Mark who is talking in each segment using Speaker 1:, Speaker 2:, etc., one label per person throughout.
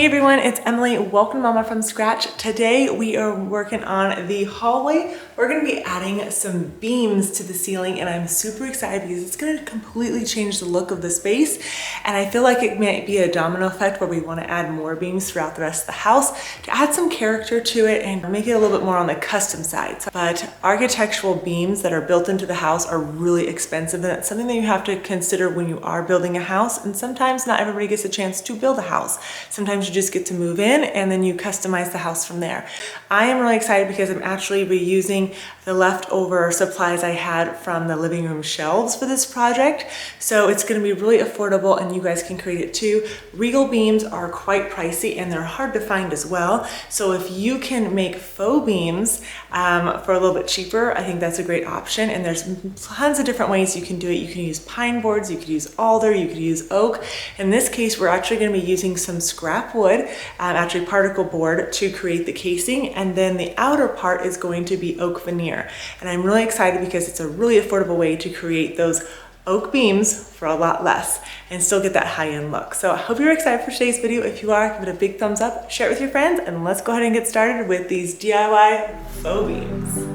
Speaker 1: Hey everyone, it's Emily. Welcome to Mama from Scratch. Today we are working on the hallway. We're going to be adding some beams to the ceiling and I'm super excited because it's going to completely change the look of the space. And I feel like it might be a domino effect where we want to add more beams throughout the rest of the house to add some character to it and make it a little bit more on the custom side. But architectural beams that are built into the house are really expensive, and it's something that you have to consider when you are building a house. And sometimes not everybody gets a chance to build a house. Sometimes you just get to move in and then you customize the house from there. I am really excited because I'm actually reusing the leftover supplies I had from the living room shelves for this project. So it's going to be really affordable and you guys can create it too. Real beams are quite pricey and they're hard to find as well. So if you can make faux beams for a little bit cheaper, I think that's a great option. And there's tons of different ways you can do it. You can use pine boards, you could use alder, you could use oak. In this case, we're actually going to be using some scrap wood, actually particle board, to create the casing, and then the outer part is going to be oak veneer. And I'm really excited because it's a really affordable way to create those oak beams for a lot less and still get that high-end look. So I hope you're excited for today's video. If you are, give it a big thumbs up, share it with your friends, and let's go ahead and get started with these DIY faux beams.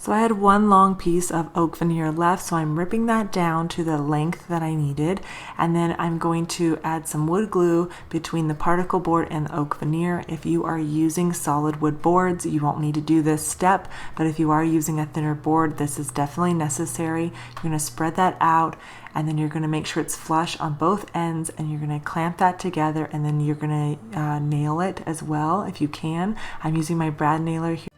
Speaker 1: So I had one long piece of oak veneer left, so I'm ripping that down to the length that I needed, and then I'm going to add some wood glue between the particle board and the oak veneer. If you are using solid wood boards, you won't need to do this step, but if you are using a thinner board, this is definitely necessary. You're going to spread that out, and then you're going to make sure it's flush on both ends, and you're going to clamp that together, and then you're going to nail it as well if you can. I'm using my brad nailer here.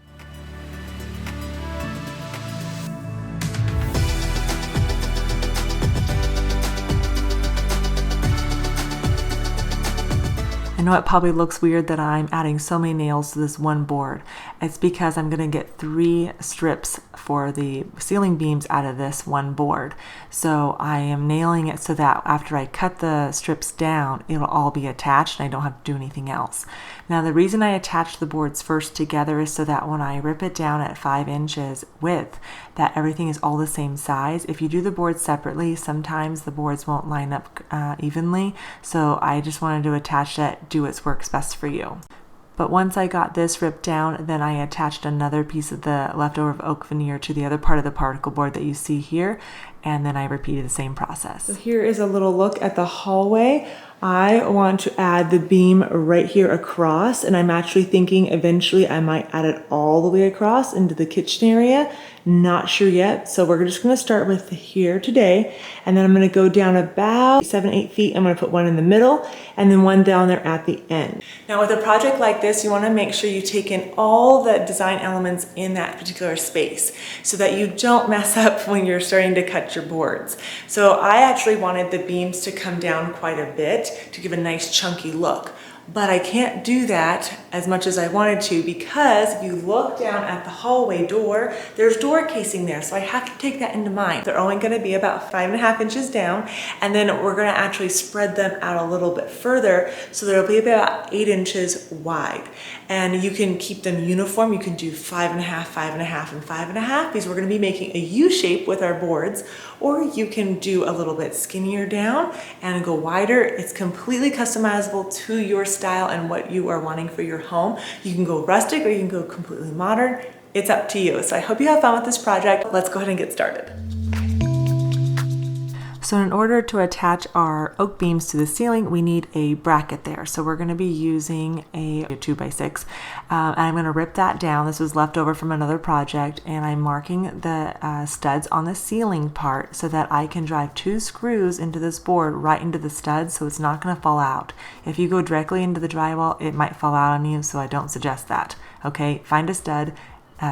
Speaker 1: I know it probably looks weird that I'm adding so many nails to this one board. It's because I'm going to get 3 strips for the ceiling beams out of this one board. So I am nailing it so that after I cut the strips down, it'll all be attached and I don't have to do anything else. Now the reason I attach the boards first together is so that when I rip it down at 5 inches width, that everything is all the same size. If you do the boards separately, sometimes the boards won't line up evenly. So I just wanted to attach that, do what works best for you. But once I got this ripped down, then I attached another piece of the leftover of oak veneer to the other part of the particle board that you see here, and then I repeated the same process. So here is a little look at the hallway. I want to add the beam right here across, and I'm actually thinking eventually I might add it all the way across into the kitchen area. Not sure yet, so we're just going to start with here today, and then I'm going to go down about 7-8 feet. I'm going to put one in the middle and then one down there at the end. Now with a project like this, you want to make sure you take in all the design elements in that particular space so that you don't mess up when you're starting to cut your boards. So I actually wanted the beams to come down quite a bit to give a nice chunky look. But I can't do that as much as I wanted to because if you look down at the hallway door, there's door casing there. So I have to take that into mind. They're only going to be about 5.5 inches down. And then we're going to actually spread them out a little bit further. So they'll be about 8 inches wide. And you can keep them uniform. You can do 5.5, 5.5, and 5.5 because we're going to be making a U shape with our boards. Or you can do a little bit skinnier down and go wider. It's completely customizable to your style and what you are wanting for your home. You can go rustic or you can go completely modern. It's up to you. So I hope you have fun with this project. Let's go ahead and get started. So in order to attach our oak beams to the ceiling, we need a bracket there. So we're going to be using a 2x6. And I'm going to rip that down. This was left over from another project, and I'm marking the studs on the ceiling part so that I can drive 2 screws into this board right into the studs so it's not going to fall out. If you go directly into the drywall, it might fall out on you, so I don't suggest that. Okay, find a stud,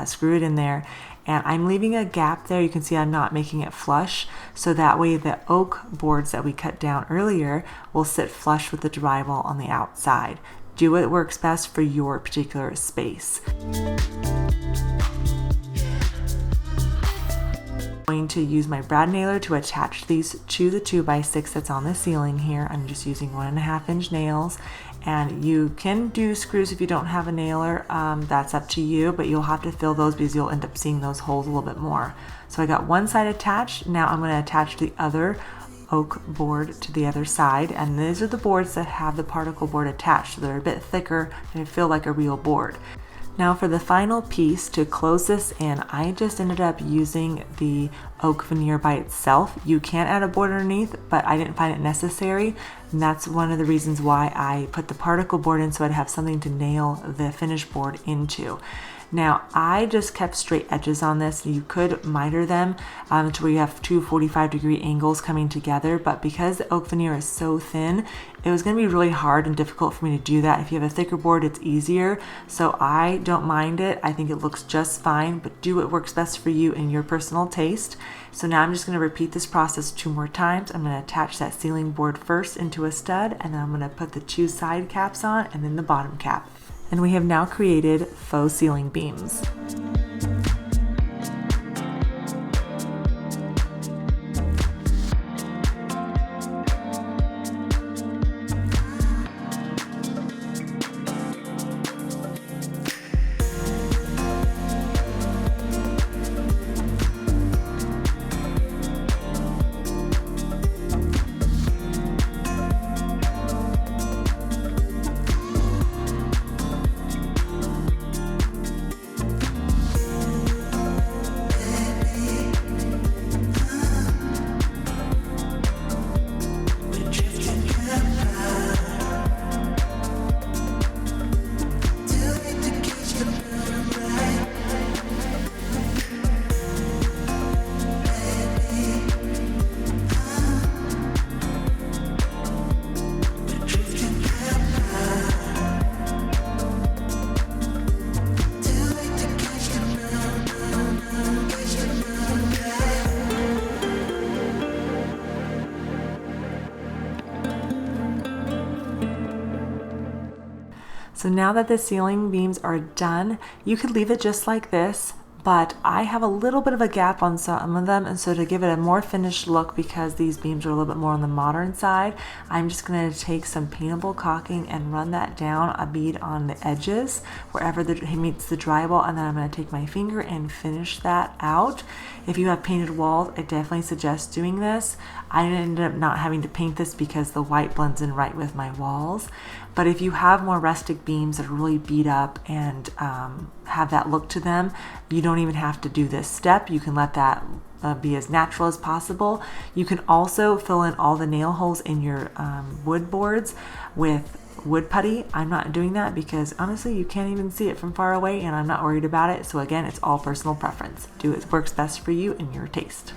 Speaker 1: screw it in there. And I'm leaving a gap there. You can see I'm not making it flush. So that way the oak boards that we cut down earlier will sit flush with the drywall on the outside. Do what works best for your particular space. I'm going to use my brad nailer to attach these to the 2x6 that's on the ceiling here. I'm just using 1.5 inch nails, And you can do screws if you don't have a nailer, that's up to you, but you'll have to fill those because you'll end up seeing those holes a little bit more. So I got one side attached. Now I'm going to attach the other oak board to the other side, and these are the boards that have the particle board attached, so they're a bit thicker, they feel like a real board. Now for the final piece to close this in, I just ended up using the oak veneer by itself. You can add a board underneath, but I didn't find it necessary, and that's one of the reasons why I put the particle board in, so I'd have something to nail the finished board into. Now I just kept straight edges on this. You could miter them to where you have two 45-degree angles coming together, but because the oak veneer is so thin, it was going to be really hard and difficult for me to do that. If you have a thicker board, it's easier, so I don't mind it. I think it looks just fine, but do what works best for you and your personal taste. So now I'm just going to repeat this process 2 more times. I'm going to attach that ceiling board first into a stud, and then I'm going to put the 2 side caps on and then the bottom cap. And we have now created faux ceiling beams. So now that the ceiling beams are done, you could leave it just like this, but I have a little bit of a gap on some of them, and so to give it a more finished look, because these beams are a little bit more on the modern side, I'm just going to take some paintable caulking and run that down a bead on the edges wherever it meets the drywall, and then I'm going to take my finger and finish that out. If you have painted walls, I definitely suggest doing this. I ended up not having to paint this because the white blends in right with my walls. But if you have more rustic beams that are really beat up and have that look to them, you don't even have to do this step. You can let that be as natural as possible. You can also fill in all the nail holes in your wood boards with wood putty. I'm not doing that because honestly you can't even see it from far away, and I'm not worried about it. So again, it's all personal preference. Do what works best for you and your taste.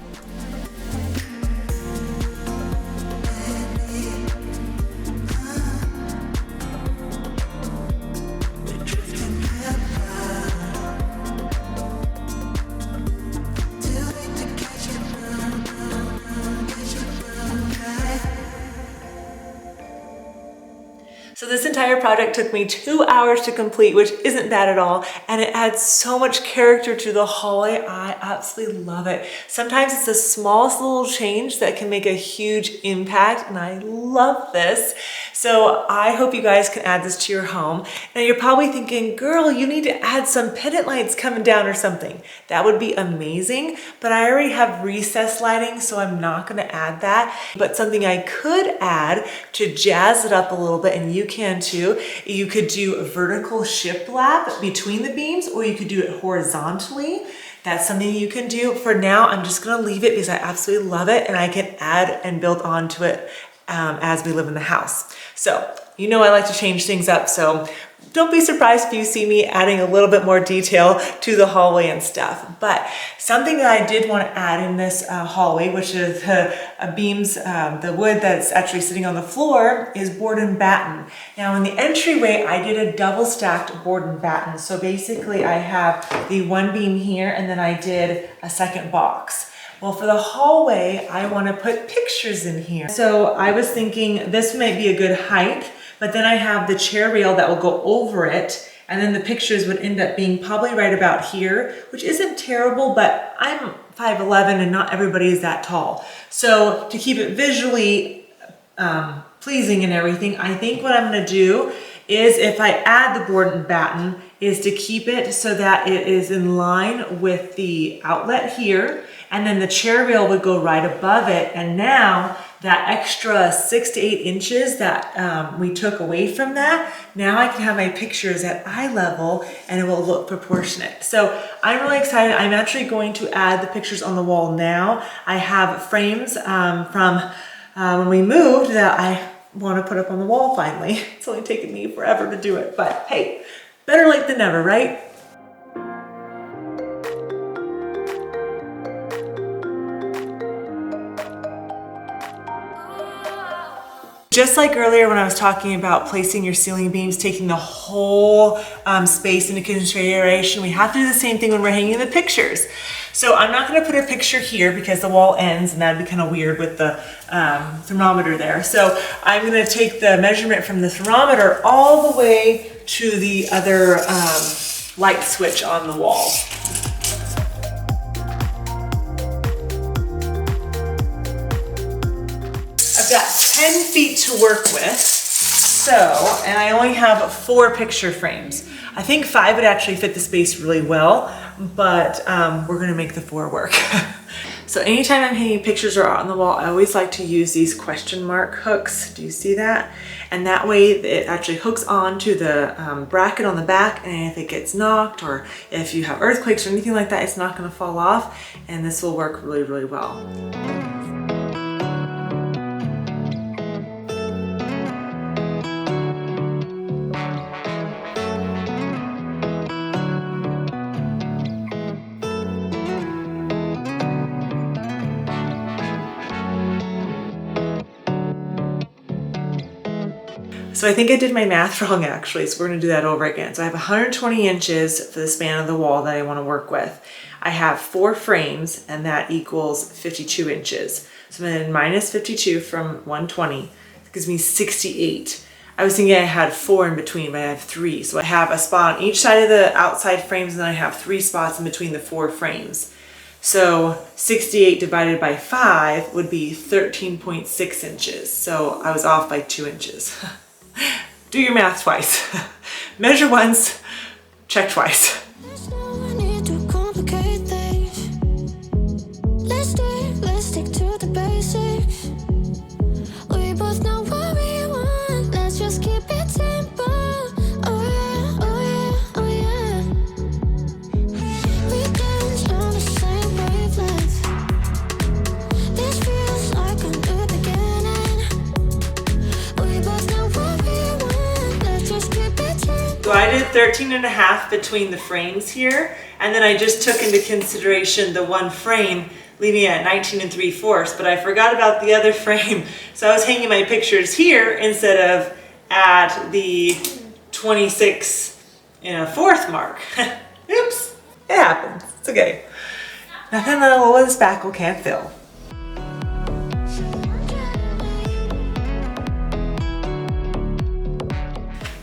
Speaker 1: So this entire project took me 2 hours to complete, which isn't bad at all, and it adds so much character to the hallway. I absolutely love it. Sometimes it's the smallest little change that can make a huge impact, and I love this. So I hope you guys can add this to your home. Now you're probably thinking, girl, you need to add some pendant lights coming down or something. That would be amazing, but I already have recessed lighting, so I'm not gonna add that. But something I could add to jazz it up a little bit, and you can too, you could do a vertical shiplap between the beams, or you could do it horizontally. That's something you can do. For now, I'm just gonna leave it because I absolutely love it, and I can add and build onto it as we live in the house. So, you know I like to change things up, so don't be surprised if you see me adding a little bit more detail to the hallway and stuff. But something that I did want to add in this hallway, which is the beams, the wood that's actually sitting on the floor, is board and batten. Now in the entryway, I did a double stacked board and batten. So basically I have the one beam here, and then I did a second box. Well, for the hallway, I want to put pictures in here. So I was thinking this might be a good height, but then I have the chair rail that will go over it, and then the pictures would end up being probably right about here, which isn't terrible, but I'm 5'11" and not everybody is that tall. So to keep it visually pleasing and everything. I think what I'm gonna do is, if I add the board and batten, is to keep it so that it is in line with the outlet here, and then the chair rail would go right above it. And now that extra 6 to 8 inches that we took away from that, now I can have my pictures at eye level and it will look proportionate. So I'm really excited. I'm actually going to add the pictures on the wall now. I have frames from when we moved that I want to put up on the wall finally. It's only taken me forever to do it, but hey, better late than never, right? Just like earlier when I was talking about placing your ceiling beams, taking the whole space into consideration, we have to do the same thing when we're hanging the pictures. So I'm not gonna put a picture here because the wall ends and that'd be kind of weird with the thermometer there. So I'm gonna take the measurement from the thermometer all the way to the other light switch on the wall. I've got 10 feet to work with, so, and I only have 4 picture frames. I think 5 would actually fit the space really well, but we're gonna make the 4 work. So anytime I'm hanging pictures or out on the wall, I always like to use these question mark hooks. Do you see that? And that way it actually hooks onto the bracket on the back, and if it gets knocked or if you have earthquakes or anything like that, it's not gonna fall off, and this will work really, really well. So I think I did my math wrong actually, so we're gonna do that over again. So I have 120 inches for the span of the wall that I wanna work with. I have 4 frames and that equals 52 inches. So then minus 52 from 120, that gives me 68. I was thinking I had 4 in between, but I have 3. So I have a spot on each side of the outside frames, and then I have 3 spots in between the 4 frames. So 68 divided by 5 would be 13.6 inches. So I was off by 2 inches. Do your math twice. Measure once, check twice. So I did 13.5 between the frames here, and then I just took into consideration the 1 frame, leaving it at 19 3/4, but I forgot about the other frame. So I was hanging my pictures here instead of at the 26 1/4 mark. Oops, it happens, it's okay. Nothing that a little spackle can't fill.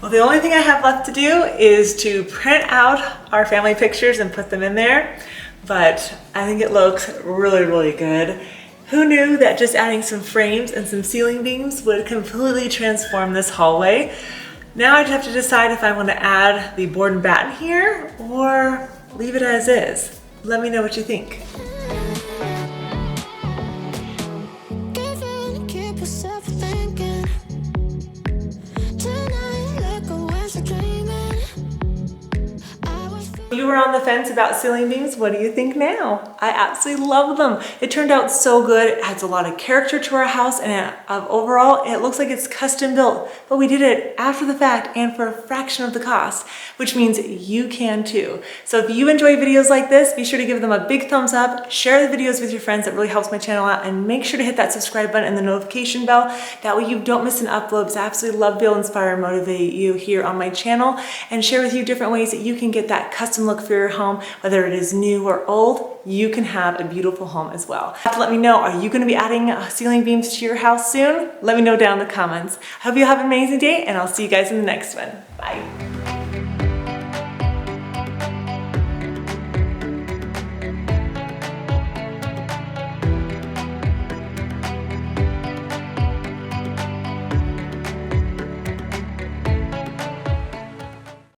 Speaker 1: Well, the only thing I have left to do is to print out our family pictures and put them in there, but I think it looks really, really good. Who knew that just adding some frames and some ceiling beams would completely transform this hallway? Now I just have to decide if I want to add the board and batten here or leave it as is. Let me know what you think. You were on the fence about ceiling beams. What do you think now? I absolutely love them. It turned out so good. It adds a lot of character to our house, and overall, it looks like it's custom built, but we did it after the fact and for a fraction of the cost, which means you can too. So if you enjoy videos like this, be sure to give them a big thumbs up, share the videos with your friends. That really helps my channel out, and make sure to hit that subscribe button and the notification bell. That way you don't miss an upload, because I absolutely love to be able to inspire and motivate you here on my channel and share with you different ways that you can get that custom look for your home, whether it is new or old. You can have a beautiful home as well. Have to let me know, are you going to be adding ceiling beams to your house soon? Let me know down in the comments. I hope you have an amazing day, and I'll see you guys in the next one. Bye.